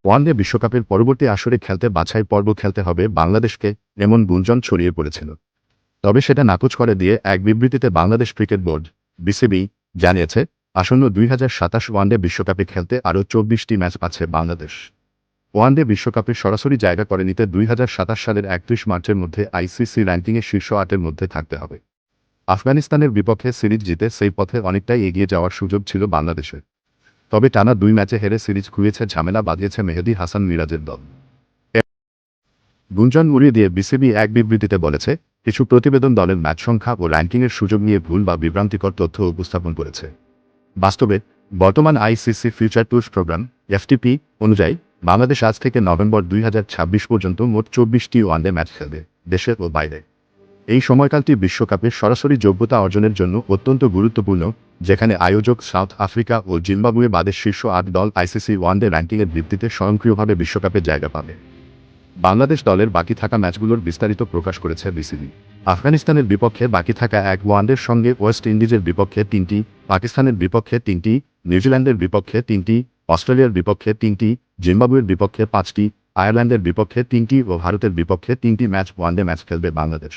One day বিশ্বকাপের পরবর্তী আসরে খেলতে বাছাই পর্ব খেলতে হবে বাংলাদেশকে, এমন গুঞ্জন ছড়িয়ে পড়েছিল। তবে সেটা নাকচ করে দিয়ে এক বিবৃতিতে বাংলাদেশ ক্রিকেট বোর্ড বিসিবি জানিয়েছে, আসন্ন 2027 ওয়ানডে বিশ্বকাপে খেলতে আরও 24টি ম্যাচ পাচ্ছে বাংলাদেশ। ওয়ানডে বিশ্বকাপে সরাসরি জায়গা করে নিতে 2027 সালের 31 মার্চের মধ্যে আইসিসি র্যাঙ্কিংয়ে শীর্ষ 8-এর মধ্যে থাকতে হবে। আফগানিস্তানের বিপক্ষে সিরিজ জিতে সেই পথে অনেকটাই এগিয়ে যাওয়ার সুযোগ ছিল বাংলাদেশের। তবে টানা 2 ম্যাচে হেরে সিরিজ খুঁয়েছে, ঝামেলা বাঁধিয়েছে মেহেদী হাসান মিরাজের দল। গুঞ্জন উড়িয়ে দিয়ে বিসিবি এক বিবৃতিতে বলেছে, কিছু প্রতিবেদন দলের ম্যাচ সংখ্যা ও র্যাঙ্কিংয়ের সুযোগ নিয়ে ভুল বা বিভ্রান্তিকর তথ্য উপস্থাপন করেছে। বাস্তবে বর্তমান ICC future tours programme FTP অনুযায়ী বাংলাদেশ আজ থেকে নভেম্বর 2026 পর্যন্ত মোট 24টি ওয়ানডে ম্যাচ খেলবে, দেশে ও বাইরে। এই সময়কালটি বিশ্বকাপের সরাসরি যোগ্যতা অর্জনের জন্য অত্যন্ত গুরুত্বপূর্ণ, যেখানে আয়োজক সাউথ আফ্রিকা ও জিম্বাবুয়ে বাদে শীর্ষ 8 দল আইসিসি ওয়ানডে র্যাঙ্কিংয়ের ভিত্তিতে স্বয়ংক্রিয়ভাবে বিশ্বকাপে জায়গা পাবে। বাংলাদেশ দলের বাকি থাকা ম্যাচগুলোর বিস্তারিত প্রকাশ করেছে বিসিবি। আফগানিস্তানের বিপক্ষে বাকি থাকা এক ওয়ানডের সঙ্গে ওয়েস্ট ইন্ডিজের বিপক্ষে 3টি, পাকিস্তানের বিপক্ষে 3টি, নিউজিল্যান্ডের বিপক্ষে 3টি, অস্ট্রেলিয়ার বিপক্ষে 3টি, জিম্বাবুয়ের বিপক্ষে 5টি, আয়ারল্যান্ডের বিপক্ষে 3টি ও ভারতের বিপক্ষে 3টি ম্যাচ ওয়ানডে ম্যাচ খেলবে বাংলাদেশ।